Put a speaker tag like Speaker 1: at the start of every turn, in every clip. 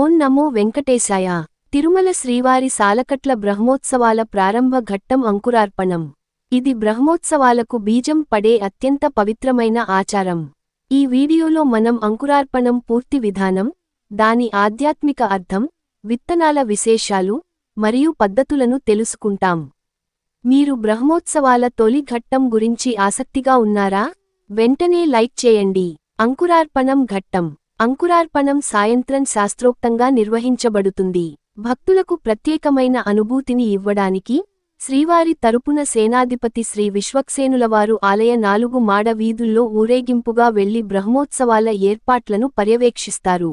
Speaker 1: ఓం నమో వెంకటేశాయ. తిరుమల శ్రీవారి సాలకట్ల బ్రహ్మోత్సవాల ప్రారంభ ఘట్టం అంకురార్పణం. ఇది బ్రహ్మోత్సవాలకు బీజం పడే అత్యంత పవిత్రమైన ఆచారం. ఈ వీడియోలో మనం అంకురార్పణం పూర్తి విధానం, దాని ఆధ్యాత్మిక అర్థం, విత్తనాల విశేషాలు మరియు పద్ధతులను తెలుసుకుంటాం. మీరు బ్రహ్మోత్సవాల తొలి ఘట్టం గురించి ఆసక్తిగా ఉన్నారా? వెంటనే లైక్ చేయండి. అంకురార్పణం ఘట్టం. అంకురార్పణం సాయంత్రం శాస్త్రోక్తంగా నిర్వహించబడుతుంది. భక్తులకు ప్రత్యేకమైన అనుభూతిని ఇవ్వడానికి శ్రీవారి తరపున సేనాధిపతి శ్రీ విశ్వక్సేనులవారు ఆలయ 4 మాడ వీధుల్లో ఊరేగింపుగా వెళ్లి బ్రహ్మోత్సవాల ఏర్పాట్లను పర్యవేక్షిస్తారు.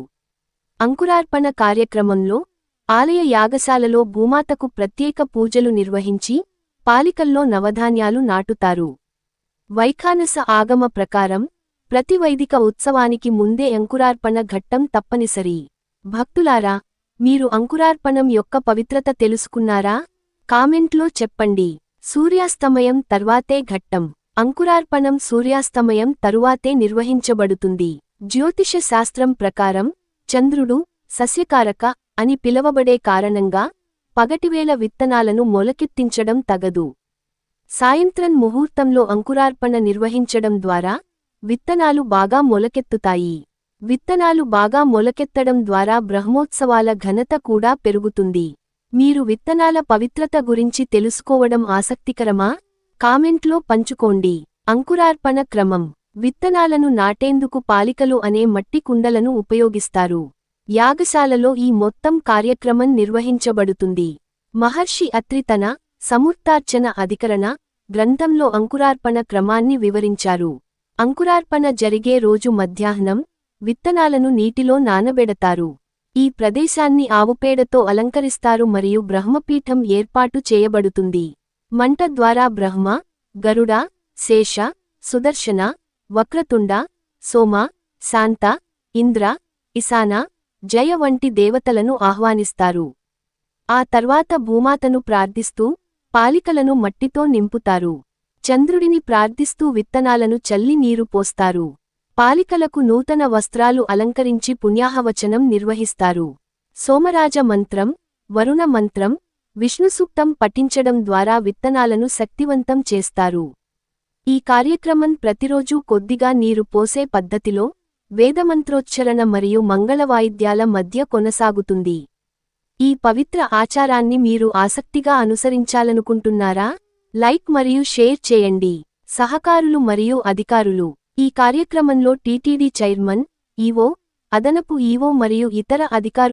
Speaker 1: అంకురార్పణ కార్యక్రమంలో ఆలయ యాగశాలలో భూమాతకు ప్రత్యేక పూజలు నిర్వహించి పాలికల్లో నవధాన్యాలు నాటుతారు. వైఖానస ఆగమ ప్రకారం ప్రతి వైదిక ఉత్సవానికి ముందే అంకురార్పణ ఘట్టం తప్పనిసరి. భక్తులారా, మీరు అంకురార్పణం యొక్క పవిత్రత తెలుసుకున్నారా? కామెంట్లో చెప్పండి. సూర్యాస్తమయం తర్వాతే ఘట్టం. అంకురార్పణం సూర్యాస్తమయం తరువాతే నిర్వహించబడుతుంది. జ్యోతిష శాస్త్రం ప్రకారం చంద్రుడు సస్యకారక అని పిలవబడే కారణంగా పగటివేళ విత్తనాలను మొలకెత్తించడం తగదు. సాయంత్రం ముహూర్తంలో అంకురార్పణ నిర్వహించడం ద్వారా విత్తనాలు బాగా మొలకెత్తుతాయి. విత్తనాలు బాగా మొలకెత్తడం ద్వారా బ్రహ్మోత్సవాల ఘనత కూడా పెరుగుతుంది. మీరు విత్తనాల పవిత్రత గురించి తెలుసుకోవడం ఆసక్తికరమా? కామెంట్లో పంచుకోండి. అంకురార్పణ క్రమం. విత్తనాలను నాటేందుకు పాలికలు అనే మట్టి కుండలను ఉపయోగిస్తారు. యాగశాలలో ఈ మొత్తం కార్యక్రమం నిర్వహించబడుతుంది. మహర్షి అత్రి తన సమూర్తార్చన అధికరణ గ్రంథంలో అంకురార్పణ క్రమాన్ని వివరించారు. అంకురార్పణ జరిగే రోజు మధ్యాహ్నం విత్తనాలను నీటిలో నానబెడతారు. ఈ ప్రదేశాన్ని ఆవుపేడతో అలంకరిస్తారు మరియు బ్రహ్మపీఠం ఏర్పాటు చేయబడుతుంది. మంట ద్వారా బ్రహ్మ, గరుడ, శేష, సుదర్శన, వక్రతుండ, సోమ, శాంత, ఇంద్ర, ఇశాన, జయ వంటి దేవతలను ఆహ్వానిస్తారు. ఆ తర్వాత భూమాతను ప్రార్థిస్తూ పాలికలను మట్టితో నింపుతారు. చంద్రుడిని ప్రార్థిస్తూ విత్తనాలను చల్లి నీరు పోస్తారు. పాలికలకు నూతన వస్త్రాలు అలంకరించి పుణ్యాహవచనం నిర్వహిస్తారు. సోమరాజ మంత్రం, వరుణ మంత్రం, విష్ణుసూక్తం పఠించడం ద్వారా విత్తనాలను శక్తివంతం చేస్తారు. ఈ కార్యక్రమం ప్రతిరోజూ కొద్దిగా నీరు పోసే పద్ధతిలో వేదమంత్రోచ్చరణ మరియు మంగళవాయిద్యాల మధ్య కొనసాగుతుంది. ఈ పవిత్ర ఆచారాన్ని మీరు ఆసక్తిగా అనుసరించాలనుకుంటున్నారా? లైక్ మరియు షేర్ చేయండి. సహకారులు మరియు అధికారులు. ఈ కార్యక్రమంలో టీటీడీ చైర్మన్, ఈవో, అదనపు ఈవో మరియు ఇతర అధికారులు